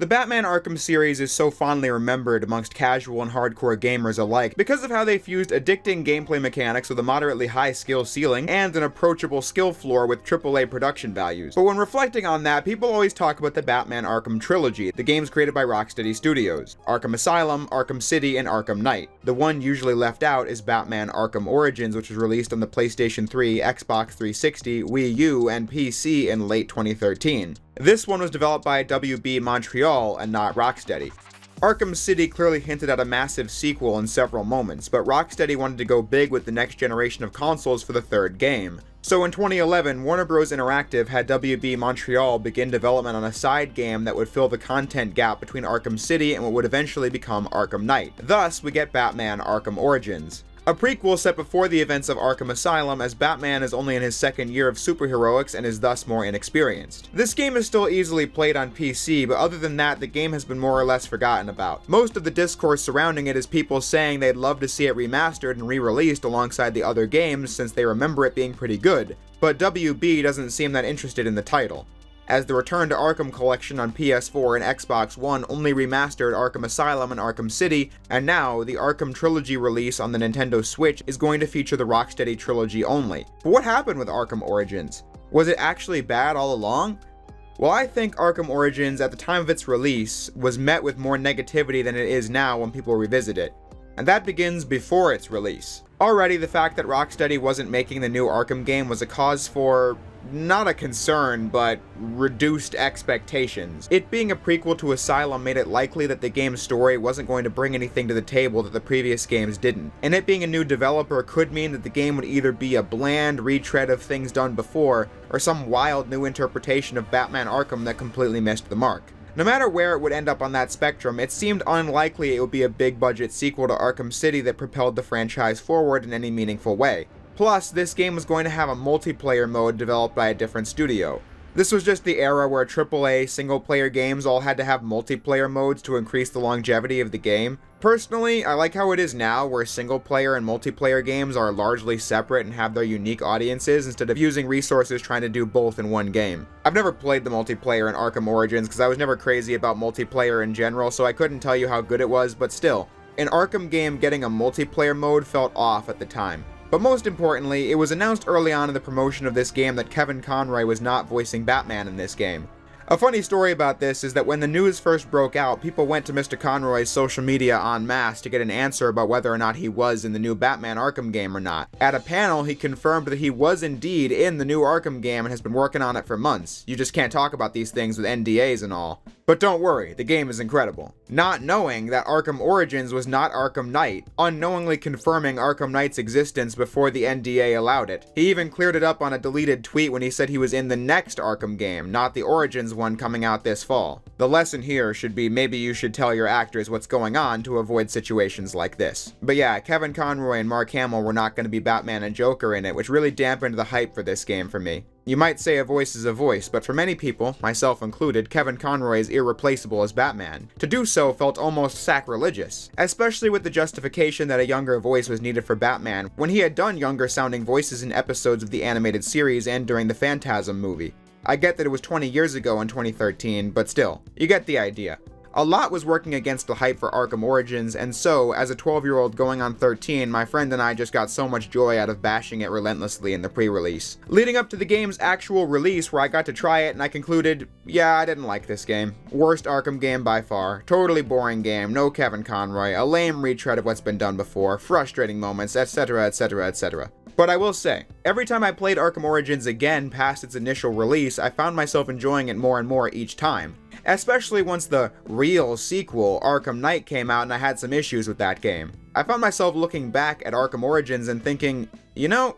The Batman Arkham series is so fondly remembered amongst casual and hardcore gamers alike because of how they fused addicting gameplay mechanics with a moderately high skill ceiling and an approachable skill floor with AAA production values. But when reflecting on that, people always talk about the Batman Arkham trilogy, the games created by Rocksteady Studios: Arkham Asylum, Arkham City, and Arkham Knight. The one usually left out is Batman Arkham Origins, which was released on the PlayStation 3, Xbox 360, Wii U, and PC in late 2013. This one was developed by WB Montreal and not Rocksteady. Arkham City clearly hinted at a massive sequel in several moments, but Rocksteady wanted to go big with the next generation of consoles for the third game. So in 2011, Warner Bros. Interactive had WB Montreal begin development on a side game that would fill the content gap between Arkham City and what would eventually become Arkham Knight. Thus, we get Batman Arkham Origins. A prequel set before the events of Arkham Asylum, as Batman is only in his second year of superheroics and is thus more inexperienced. This game is still easily played on PC, but other than that, the game has been more or less forgotten about. Most of the discourse surrounding it is people saying they'd love to see it remastered and re-released alongside the other games since they remember it being pretty good, but WB doesn't seem that interested in the title, as the Return to Arkham collection on PS4 and Xbox One only remastered Arkham Asylum and Arkham City, and now the Arkham Trilogy release on the Nintendo Switch is going to feature the Rocksteady trilogy only. But what happened with Arkham Origins? Was it actually bad all along? Well, I think Arkham Origins at the time of its release was met with more negativity than it is now when people revisit it, and that begins before its release. Already, the fact that Rocksteady wasn't making the new Arkham game was a cause for not a concern, but reduced expectations. It being a prequel to Asylum made it likely that the game's story wasn't going to bring anything to the table that the previous games didn't, and it being a new developer could mean that the game would either be a bland retread of things done before, or some wild new interpretation of Batman Arkham that completely missed the mark. No matter where it would end up on that spectrum, it seemed unlikely it would be a big-budget sequel to Arkham City that propelled the franchise forward in any meaningful way. Plus, this game was going to have a multiplayer mode developed by a different studio. This was just the era where AAA single-player games all had to have multiplayer modes to increase the longevity of the game. Personally, I like how it is now, where single-player and multiplayer games are largely separate and have their unique audiences instead of using resources trying to do both in one game. I've never played the multiplayer in Arkham Origins because I was never crazy about multiplayer in general, so I couldn't tell you how good it was, but still, an Arkham game getting a multiplayer mode felt off at the time. But most importantly, it was announced early on in the promotion of this game that Kevin Conroy was not voicing Batman in this game. A funny story about this is that when the news first broke out, people went to Mr. Conroy's social media en masse to get an answer about whether or not he was in the new Batman Arkham game or not. At a panel, he confirmed that he was indeed in the new Arkham game and has been working on it for months. You just can't talk about these things with NDAs and all. But don't worry, the game is incredible. Not knowing that Arkham Origins was not Arkham Knight, unknowingly confirming Arkham Knight's existence before the NDA allowed it. He even cleared it up on a deleted tweet when he said he was in the next Arkham game, not the Origins one coming out this fall. The lesson here should be maybe you should tell your actors what's going on to avoid situations like this. But yeah, Kevin Conroy and Mark Hamill were not going to be Batman and Joker in it, which really dampened the hype for this game for me. You might say a voice is a voice, but for many people, myself included, Kevin Conroy is irreplaceable as Batman. To do so felt almost sacrilegious, especially with the justification that a younger voice was needed for Batman, when he had done younger sounding voices in episodes of the animated series and during the Phantasm movie. I get that it was 20 years ago in 2013, but still, you get the idea. A lot was working against the hype for Arkham Origins, and so, as a 12-year-old going on 13, my friend and I just got so much joy out of bashing it relentlessly in the pre-release. Leading up to the game's actual release, where I got to try it and I concluded, yeah, I didn't like this game. Worst Arkham game by far. Totally boring game, no Kevin Conroy, a lame retread of what's been done before, frustrating moments, etc, etc, etc. But I will say, every time I played Arkham Origins again past its initial release, I found myself enjoying it more and more each time. Especially once the real sequel, Arkham Knight, came out and I had some issues with that game. I found myself looking back at Arkham Origins and thinking, you know,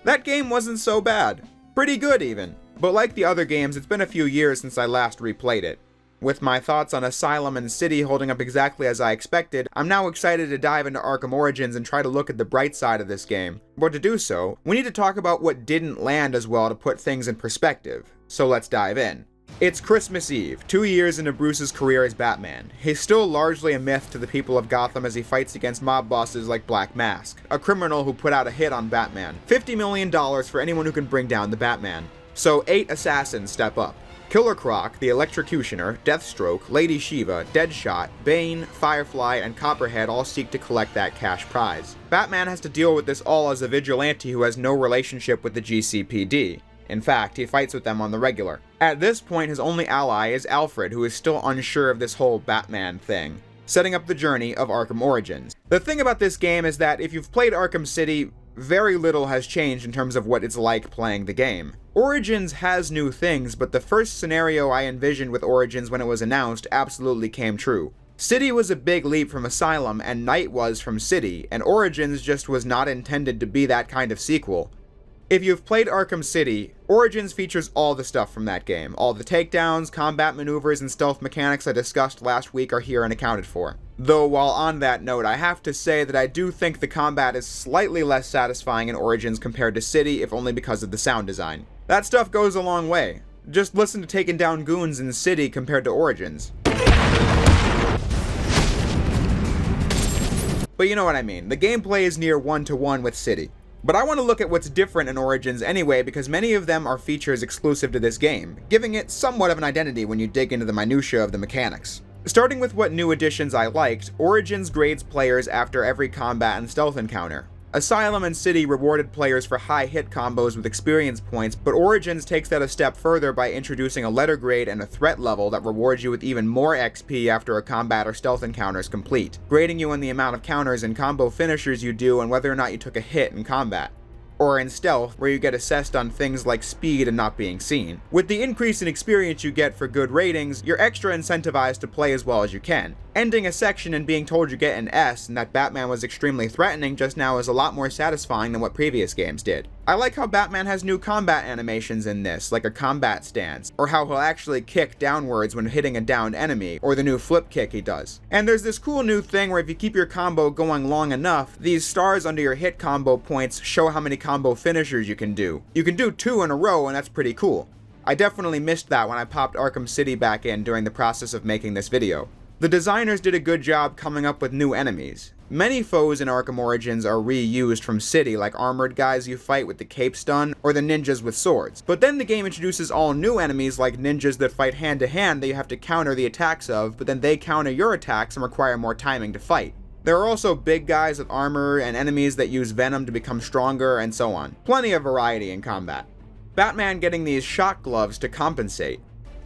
that game wasn't so bad. Pretty good even. But like the other games, it's been a few years since I last replayed it. With my thoughts on Asylum and City holding up exactly as I expected, I'm now excited to dive into Arkham Origins and try to look at the bright side of this game. But to do so, we need to talk about what didn't land as well to put things in perspective. So let's dive in. It's Christmas Eve, 2 years into Bruce's career as Batman. He's still largely a myth to the people of Gotham as he fights against mob bosses like Black Mask, a criminal who put out a hit on Batman. $50 million for anyone who can bring down the Batman. So 8 assassins step up. Killer Croc, the Electrocutioner, Deathstroke, Lady Shiva, Deadshot, Bane, Firefly, and Copperhead all seek to collect that cash prize. Batman has to deal with this all as a vigilante who has no relationship with the GCPD. In fact, he fights with them on the regular. At this point, his only ally is Alfred, who is still unsure of this whole Batman thing, setting up the journey of Arkham Origins. The thing about this game is that if you've played Arkham City, very little has changed in terms of what it's like playing the game. Origins has new things, but the first scenario I envisioned with Origins when it was announced absolutely came true. City was a big leap from Asylum, and Night was from City, and Origins just was not intended to be that kind of sequel. If you've played Arkham City, Origins features all the stuff from that game. All the takedowns, combat maneuvers, and stealth mechanics I discussed last week are here and accounted for. Though while on that note, I have to say that I do think the combat is slightly less satisfying in Origins compared to City, if only because of the sound design. That stuff goes a long way. Just listen to taking down goons in City compared to Origins. But you know what I mean, the gameplay is near one-to-one with City. But I want to look at what's different in Origins anyway, because many of them are features exclusive to this game, giving it somewhat of an identity when you dig into the minutiae of the mechanics. Starting with what new additions I liked, Origins grades players after every combat and stealth encounter. Asylum and City rewarded players for high hit combos with experience points, but Origins takes that a step further by introducing a letter grade and a threat level that rewards you with even more XP after a combat or stealth encounter is complete, grading you on the amount of counters and combo finishers you do and whether or not you took a hit in combat. Or in stealth, where you get assessed on things like speed and not being seen. With the increase in experience you get for good ratings, you're extra incentivized to play as well as you can. Ending a section and being told you get an S and that Batman was extremely threatening just now is a lot more satisfying than what previous games did. I like how Batman has new combat animations in this, like a combat stance, or how he'll actually kick downwards when hitting a downed enemy, or the new flip kick he does. And there's this cool new thing where if you keep your combo going long enough, these stars under your hit combo points show how many combo finishers you can do. You can do 2 in a row, and that's pretty cool. I definitely missed that when I popped Arkham City back in during the process of making this video. The designers did a good job coming up with new enemies. Many foes in Arkham Origins are reused from City, like armored guys you fight with the cape stun, or the ninjas with swords. But then the game introduces all new enemies like ninjas that fight hand to hand that you have to counter the attacks of, but then they counter your attacks and require more timing to fight. There are also big guys with armor and enemies that use venom to become stronger and so on. Plenty of variety in combat. Batman getting these shock gloves to compensate.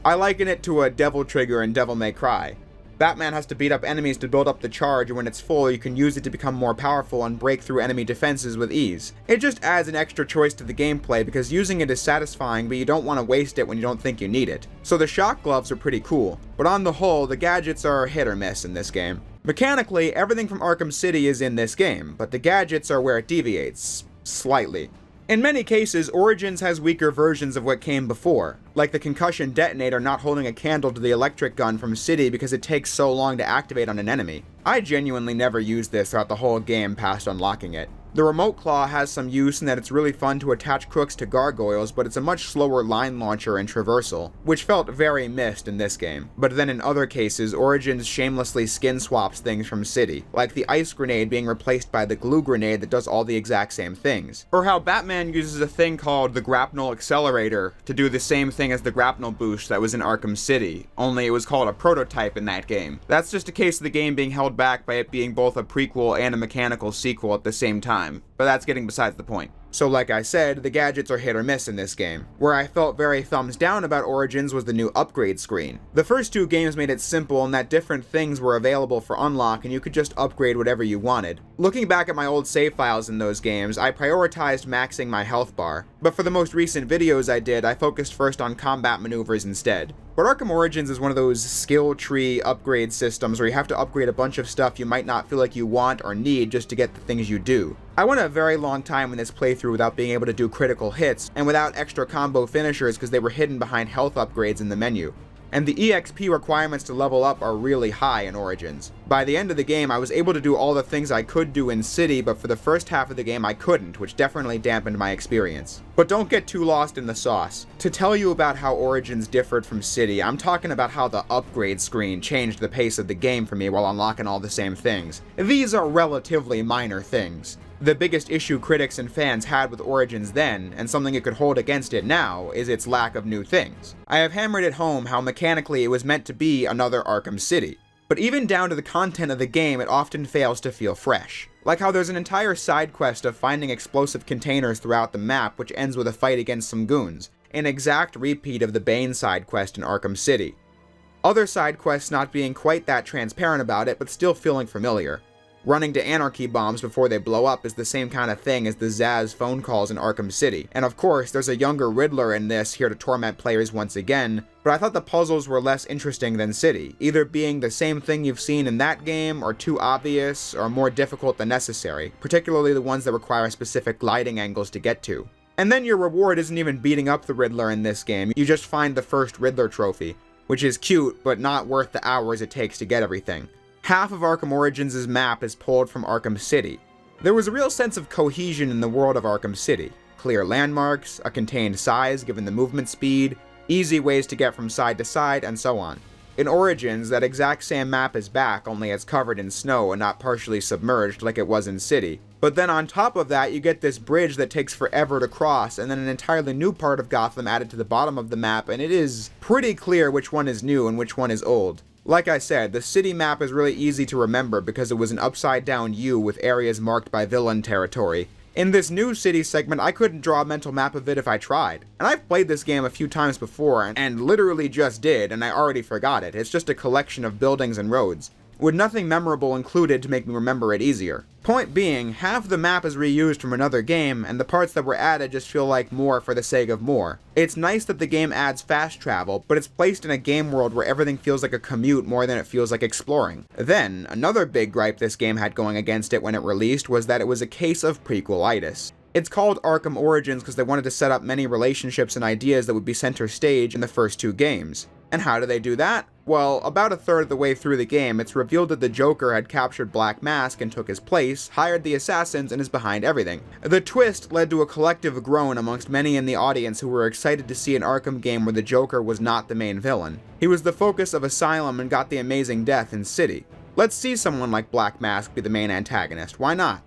I liken it to a devil trigger in Devil May Cry. Batman has to beat up enemies to build up the charge, and when it's full, you can use it to become more powerful and break through enemy defenses with ease. It just adds an extra choice to the gameplay because using it is satisfying, but you don't want to waste it when you don't think you need it. So the shock gloves are pretty cool, but on the whole, the gadgets are hit or miss in this game. Mechanically, everything from Arkham City is in this game, but the gadgets are where it deviates. Slightly. In many cases, Origins has weaker versions of what came before, like the concussion detonator not holding a candle to the electric gun from City because it takes so long to activate on an enemy. I genuinely never used this throughout the whole game past unlocking it. The remote claw has some use in that it's really fun to attach crooks to gargoyles, but it's a much slower line launcher and traversal, which felt very missed in this game. But then in other cases, Origins shamelessly skin swaps things from City, like the ice grenade being replaced by the glue grenade that does all the exact same things. Or how Batman uses a thing called the grapnel accelerator to do the same thing as the grapnel boost that was in Arkham City, only it was called a prototype in that game. That's just a case of the game being held back by it being both a prequel and a mechanical sequel at the same time. But that's getting besides the point. So like I said, the gadgets are hit or miss in this game. Where I felt very thumbs down about Origins was the new upgrade screen. The first 2 games made it simple in that different things were available for unlock and you could just upgrade whatever you wanted. Looking back at my old save files in those games, I prioritized maxing my health bar. But for the most recent videos I did, I focused first on combat maneuvers instead. But Arkham Origins is one of those skill tree upgrade systems where you have to upgrade a bunch of stuff you might not feel like you want or need just to get the things you do. I went a very long time in this playthrough without being able to do critical hits, and without extra combo finishers because they were hidden behind health upgrades in the menu. And the EXP requirements to level up are really high in Origins. By the end of the game, I was able to do all the things I could do in City, but for the first half of the game I couldn't, which definitely dampened my experience. But don't get too lost in the sauce. To tell you about how Origins differed from City, I'm talking about how the upgrade screen changed the pace of the game for me while unlocking all the same things. These are relatively minor things. The biggest issue critics and fans had with Origins then, and something it could hold against it now, is its lack of new things. I have hammered it home how mechanically it was meant to be another Arkham City. But even down to the content of the game, it often fails to feel fresh. Like how there's an entire side quest of finding explosive containers throughout the map which ends with a fight against some goons, an exact repeat of the Bane side quest in Arkham City. Other side quests not being quite that transparent about it, but still feeling familiar. Running to anarchy bombs before they blow up is the same kind of thing as the Zsasz phone calls in Arkham City. And of course, there's a younger Riddler in this here to torment players once again, but I thought the puzzles were less interesting than City, either being the same thing you've seen in that game, or too obvious, or more difficult than necessary, particularly the ones that require specific gliding angles to get to. And then your reward isn't even beating up the Riddler in this game, you just find the first Riddler trophy, which is cute, but not worth the hours it takes to get everything. Half of Arkham Origins' map is pulled from Arkham City. There was a real sense of cohesion in the world of Arkham City. Clear landmarks, a contained size given the movement speed, easy ways to get from side to side, and so on. In Origins, that exact same map is back, only it's covered in snow and not partially submerged like it was in City. But then on top of that, you get this bridge that takes forever to cross, and then an entirely new part of Gotham added to the bottom of the map, and it is pretty clear which one is new and which one is old. Like I said, the City map is really easy to remember because it was an upside-down U with areas marked by villain territory. In this new City segment, I couldn't draw a mental map of it if I tried. And I've played this game a few times before, and literally just did, and I already forgot it. It's just a collection of buildings and roads, with nothing memorable included to make me remember it easier. Point being, half the map is reused from another game, and the parts that were added just feel like more for the sake of more. It's nice that the game adds fast travel, but it's placed in a game world where everything feels like a commute more than it feels like exploring. Then, another big gripe this game had going against it when it released was that it was a case of prequelitis. It's called Arkham Origins because they wanted to set up many relationships and ideas that would be center stage in the first two games. And how do they do that? Well, about a third of the way through the game, it's revealed that the Joker had captured Black Mask and took his place, hired the assassins, and is behind everything. The twist led to a collective groan amongst many in the audience who were excited to see an Arkham game where the Joker was not the main villain. He was the focus of Asylum and got the amazing death in City. Let's see someone like Black Mask be the main antagonist, why not?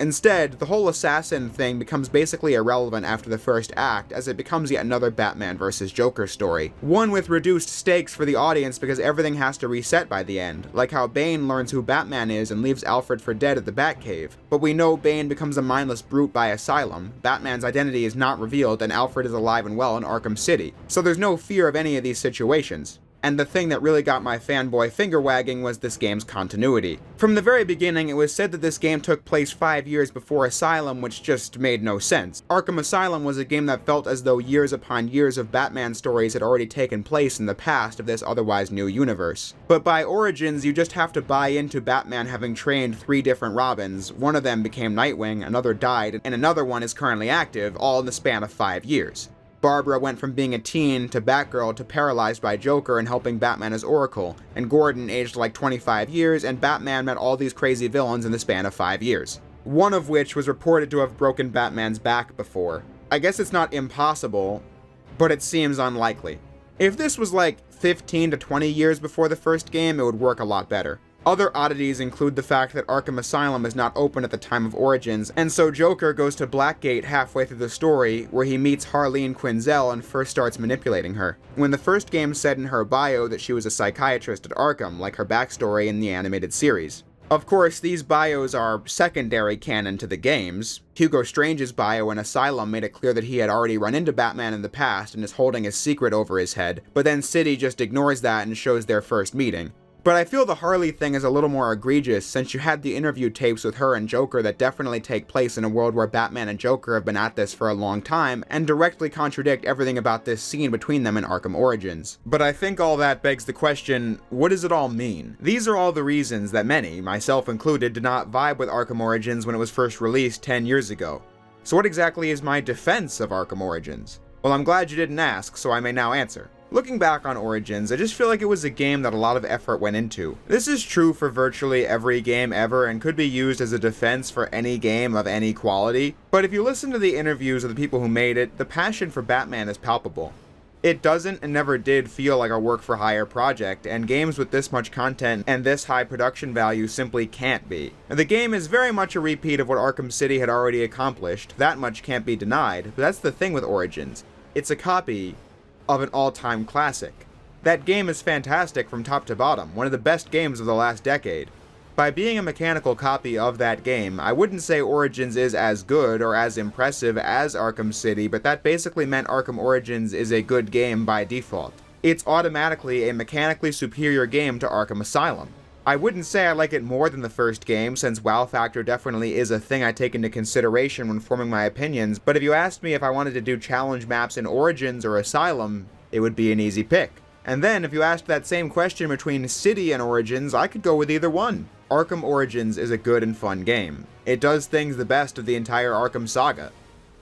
Instead, the whole assassin thing becomes basically irrelevant after the first act, as it becomes yet another Batman vs. Joker story. One with reduced stakes for the audience because everything has to reset by the end, like how Bane learns who Batman is and leaves Alfred for dead at the Batcave. But we know Bane becomes a mindless brute by Asylum, Batman's identity is not revealed, and Alfred is alive and well in Arkham City, so there's no fear of any of these situations. And the thing that really got my fanboy finger wagging was this game's continuity. From the very beginning, it was said that this game took place 5 years before Asylum, which just made no sense. Arkham Asylum was a game that felt as though years upon years of Batman stories had already taken place in the past of this otherwise new universe. But by Origins, you just have to buy into Batman having trained 3 different Robins. One of them became Nightwing, another died, and another one is currently active, all in the span of 5 years. Barbara went from being a teen to Batgirl to paralyzed by Joker and helping Batman as Oracle, and Gordon aged like 25 years, and Batman met all these crazy villains in the span of 5 years. One of which was reported to have broken Batman's back before. I guess it's not impossible, but it seems unlikely. If this was like 15 to 20 years before the first game, it would work a lot better. Other oddities include the fact that Arkham Asylum is not open at the time of Origins, and so Joker goes to Blackgate halfway through the story, where he meets Harleen Quinzel and first starts manipulating her. When the first game said in her bio that she was a psychiatrist at Arkham, like her backstory in the animated series. Of course, these bios are secondary canon to the games. Hugo Strange's bio in Asylum made it clear that he had already run into Batman in the past and is holding a secret over his head, but then City just ignores that and shows their first meeting. But I feel the Harley thing is a little more egregious since you had the interview tapes with her and Joker that definitely take place in a world where Batman and Joker have been at this for a long time and directly contradict everything about this scene between them in Arkham Origins. But I think all that begs the question, what does it all mean? These are all the reasons that many, myself included, did not vibe with Arkham Origins when it was first released 10 years ago. So what exactly is my defense of Arkham Origins? Well, I'm glad you didn't ask, so I may now answer. Looking back on Origins, I just feel like it was a game that a lot of effort went into. This is true for virtually every game ever and could be used as a defense for any game of any quality, but if you listen to the interviews of the people who made it, the passion for Batman is palpable. It doesn't and never did feel like a work-for-hire project, and games with this much content and this high production value simply can't be. The game is very much a repeat of what Arkham City had already accomplished, that much can't be denied, but that's the thing with Origins. It's a copy of an all-time classic. That game is fantastic from top to bottom, one of the best games of the last decade. By being a mechanical copy of that game, I wouldn't say Origins is as good or as impressive as Arkham City, but that basically meant Arkham Origins is a good game by default. It's automatically a mechanically superior game to Arkham Asylum. I wouldn't say I like it more than the first game, since wow factor definitely is a thing I take into consideration when forming my opinions, but if you asked me if I wanted to do challenge maps in Origins or Asylum, it would be an easy pick. And then, if you asked that same question between City and Origins, I could go with either one. Arkham Origins is a good and fun game. It does things the best of the entire Arkham saga.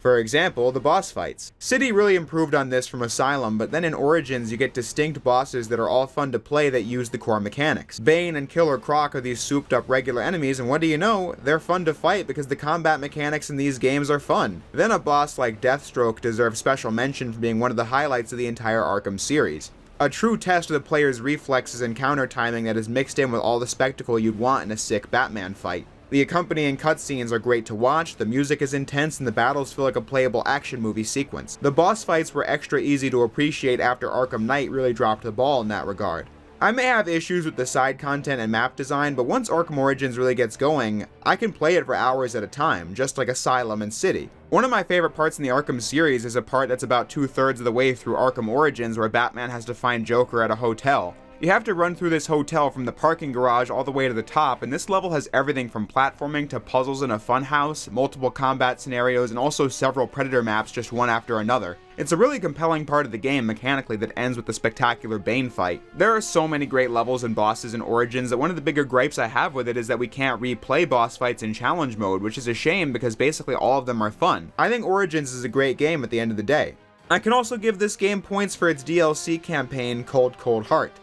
For example, the boss fights. City really improved on this from Asylum, but then in Origins you get distinct bosses that are all fun to play that use the core mechanics. Bane and Killer Croc are these souped up regular enemies, and what do you know, they're fun to fight because the combat mechanics in these games are fun. Then a boss like Deathstroke deserves special mention for being one of the highlights of the entire Arkham series. A true test of the player's reflexes and counter timing that is mixed in with all the spectacle you'd want in a sick Batman fight. The accompanying cutscenes are great to watch, the music is intense, and the battles feel like a playable action movie sequence. The boss fights were extra easy to appreciate after Arkham Knight really dropped the ball in that regard. I may have issues with the side content and map design, but once Arkham Origins really gets going, I can play it for hours at a time, just like Asylum and City. One of my favorite parts in the Arkham series is a part that's about 2/3 of the way through Arkham Origins where Batman has to find Joker at a hotel. You have to run through this hotel from the parking garage all the way to the top, and this level has everything from platforming to puzzles in a funhouse, multiple combat scenarios, and also several Predator maps just one after another. It's a really compelling part of the game mechanically that ends with the spectacular Bane fight. There are so many great levels and bosses in Origins that one of the bigger gripes I have with it is that we can't replay boss fights in challenge mode, which is a shame because basically all of them are fun. I think Origins is a great game at the end of the day. I can also give this game points for its DLC campaign, Cold Cold Heart.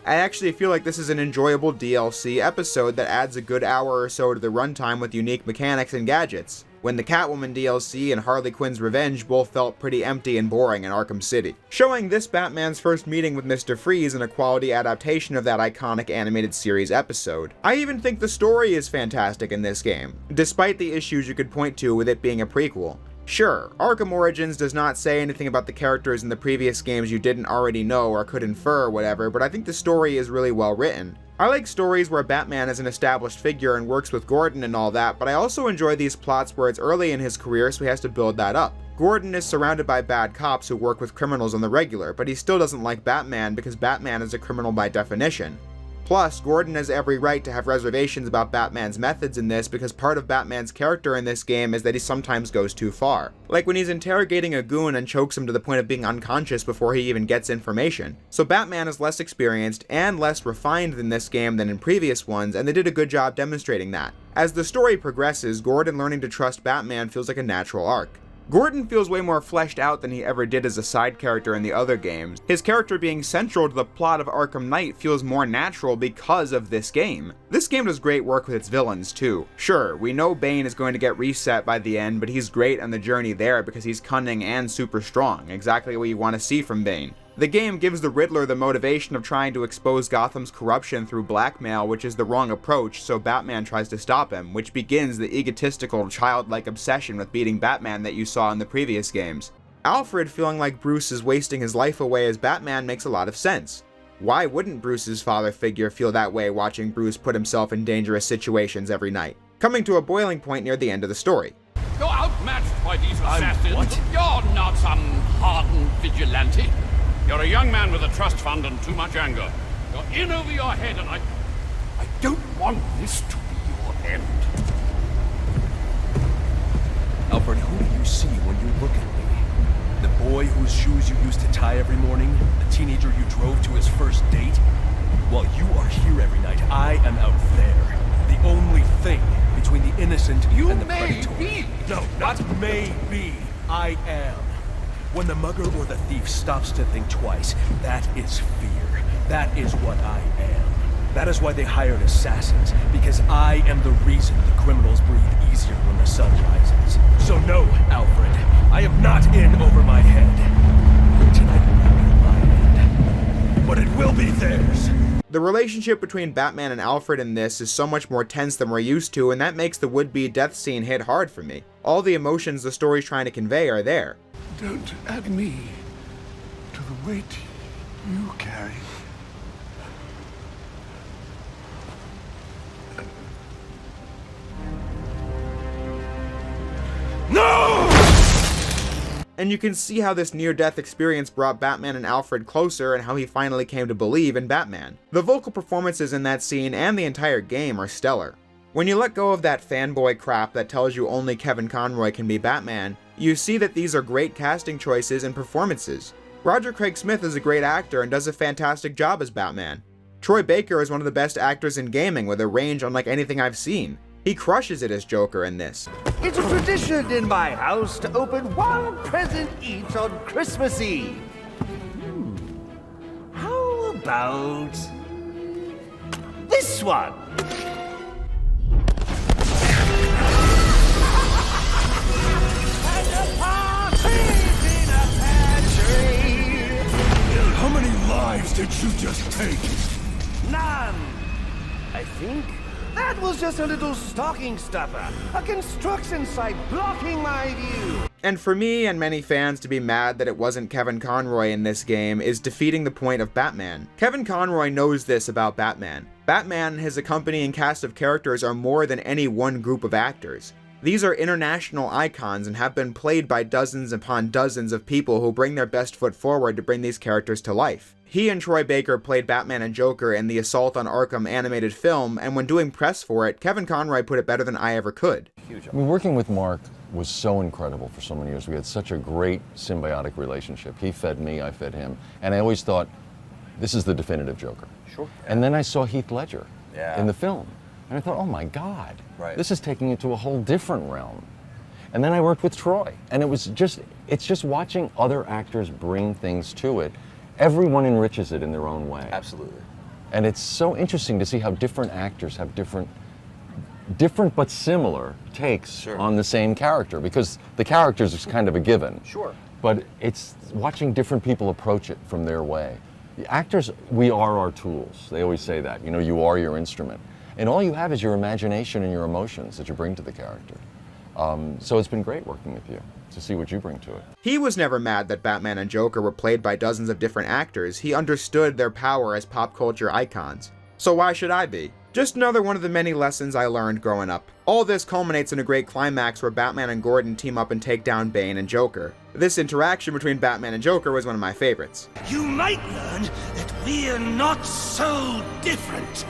I actually feel like this is an enjoyable DLC episode that adds a good hour or so to the runtime with unique mechanics and gadgets, when the Catwoman DLC and Harley Quinn's Revenge both felt pretty empty and boring in Arkham City. Showing this Batman's first meeting with Mr. Freeze in a quality adaptation of that iconic animated series episode. I even think the story is fantastic in this game, despite the issues you could point to with it being a prequel. Sure, Arkham Origins does not say anything about the characters in the previous games you didn't already know or could infer or whatever, but I think the story is really well written. I like stories where Batman is an established figure and works with Gordon and all that, but I also enjoy these plots where it's early in his career so he has to build that up. Gordon is surrounded by bad cops who work with criminals on the regular, but he still doesn't like Batman because Batman is a criminal by definition. Plus, Gordon has every right to have reservations about Batman's methods in this because part of Batman's character in this game is that he sometimes goes too far. Like when he's interrogating a goon and chokes him to the point of being unconscious before he even gets information. So Batman is less experienced and less refined in this game than in previous ones, and they did a good job demonstrating that. As the story progresses, Gordon learning to trust Batman feels like a natural arc. Gordon feels way more fleshed out than he ever did as a side character in the other games. His character being central to the plot of Arkham Knight feels more natural because of this game. This game does great work with its villains too. Sure, we know Bane is going to get reset by the end, but he's great on the journey there because he's cunning and super strong, exactly what you want to see from Bane. The game gives the Riddler the motivation of trying to expose Gotham's corruption through blackmail, which is the wrong approach, so Batman tries to stop him, which begins the egotistical, childlike obsession with beating Batman that you saw in the previous games. Alfred feeling like Bruce is wasting his life away as Batman makes a lot of sense. Why wouldn't Bruce's father figure feel that way watching Bruce put himself in dangerous situations every night? Coming to a boiling point near the end of the story. You're outmatched by these assassins. What? You're not some hardened vigilante. You're a young man with a trust fund and too much anger. You're in over your head, and I don't want this to be your end. Alfred, who do you see when you look at me? The boy whose shoes you used to tie every morning? The teenager you drove to his first date? While you are here every night, I am out there. The only thing between the innocent and the predator. You may be. No, not may be. I am. When the mugger or the thief stops to think twice, that is fear. That is what I am. That is why they hired assassins, because I am the reason the criminals breathe easier when the sun rises. So no, Alfred, I am not in over my head. Tonight will not be my end, but it will be theirs. The relationship between Batman and Alfred in this is so much more tense than we're used to, and that makes the would-be death scene hit hard for me. All the emotions the story's trying to convey are there. Don't add me to the weight you carry. No! And you can see how this near-death experience brought Batman and Alfred closer and how he finally came to believe in Batman. The vocal performances in that scene and the entire game are stellar. When you let go of that fanboy crap that tells you only Kevin Conroy can be Batman, you see that these are great casting choices and performances. Roger Craig Smith is a great actor and does a fantastic job as Batman. Troy Baker is one of the best actors in gaming with a range unlike anything I've seen. He crushes it as Joker in this. It's a tradition in my house to open one present each on Christmas Eve. How about this one? And a partridge in a pear tree. How many lives did you just take? None. I think that was just a little stocking stuffer. A construction site blocking my view. And for me and many fans to be mad that it wasn't Kevin Conroy in this game is defeating the point of Batman. Kevin Conroy knows this about Batman. Batman and his accompanying cast of characters are more than any one group of actors. These are international icons and have been played by dozens upon dozens of people who bring their best foot forward to bring these characters to life. He and Troy Baker played Batman and Joker in the Assault on Arkham animated film, and when doing press for it, Kevin Conroy put it better than I ever could. I mean, working with Mark was so incredible for so many years. We had such a great symbiotic relationship. He fed me, I fed him, and I always thought, this is the definitive Joker. Sure. And then I saw Heath Ledger Yeah. in the film, and I thought, oh my God, Right. this is taking it to a whole different realm. And then I worked with Troy, and it's just watching other actors bring things to it. Everyone enriches it in their own way. Absolutely. And it's so interesting to see how different actors have different but similar takes Sure. on the same character, because the characters is kind of a given. Sure. But it's watching different people approach it from their way. The actors, we are our tools. They always say that. You know, you are your instrument. And all you have is your imagination and your emotions that you bring to the character. So it's been great working with you to see what you bring to it. He was never mad that Batman and Joker were played by dozens of different actors. He understood their power as pop culture icons. So why should I be? Just another one of the many lessons I learned growing up. All this culminates in a great climax where Batman and Gordon team up and take down Bane and Joker. This interaction between Batman and Joker was one of my favorites. You might learn that we're not so different.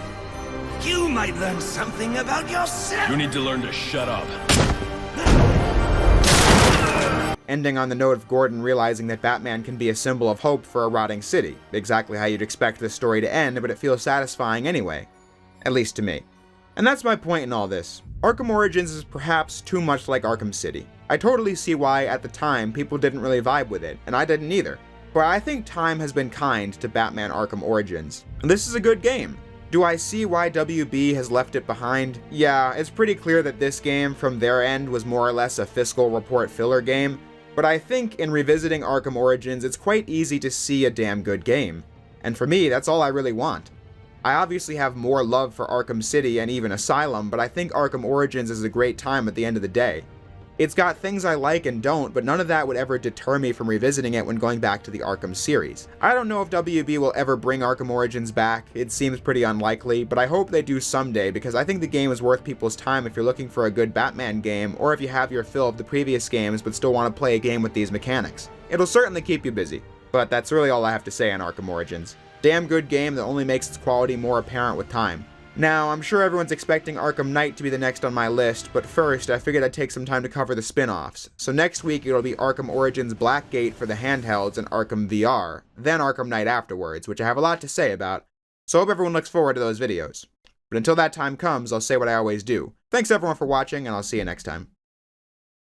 You might learn something about yourself. You need to learn to shut up. Ending on the note of Gordon realizing that Batman can be a symbol of hope for a rotting city. Exactly how you'd expect this story to end, but it feels satisfying anyway. At least to me. And that's my point in all this. Arkham Origins is perhaps too much like Arkham City. I totally see why, at the time, people didn't really vibe with it, and I didn't either. But I think time has been kind to Batman Arkham Origins. And this is a good game. Do I see why WB has left it behind? Yeah, it's pretty clear that this game, from their end, was more or less a fiscal report filler game, but I think in revisiting Arkham Origins, it's quite easy to see a damn good game. And for me, that's all I really want. I obviously have more love for Arkham City and even Asylum, but I think Arkham Origins is a great time at the end of the day. It's got things I like and don't, but none of that would ever deter me from revisiting it when going back to the Arkham series. I don't know if WB will ever bring Arkham Origins back, it seems pretty unlikely, but I hope they do someday because I think the game is worth people's time if you're looking for a good Batman game, or if you have your fill of the previous games but still want to play a game with these mechanics. It'll certainly keep you busy, but that's really all I have to say on Arkham Origins. Damn good game that only makes its quality more apparent with time. Now, I'm sure everyone's expecting Arkham Knight to be the next on my list, but first, I figured I'd take some time to cover the spin-offs. So next week, it'll be Arkham Origins Blackgate for the handhelds and Arkham VR, then Arkham Knight afterwards, which I have a lot to say about, so I hope everyone looks forward to those videos. But until that time comes, I'll say what I always do. Thanks everyone for watching, and I'll see you next time.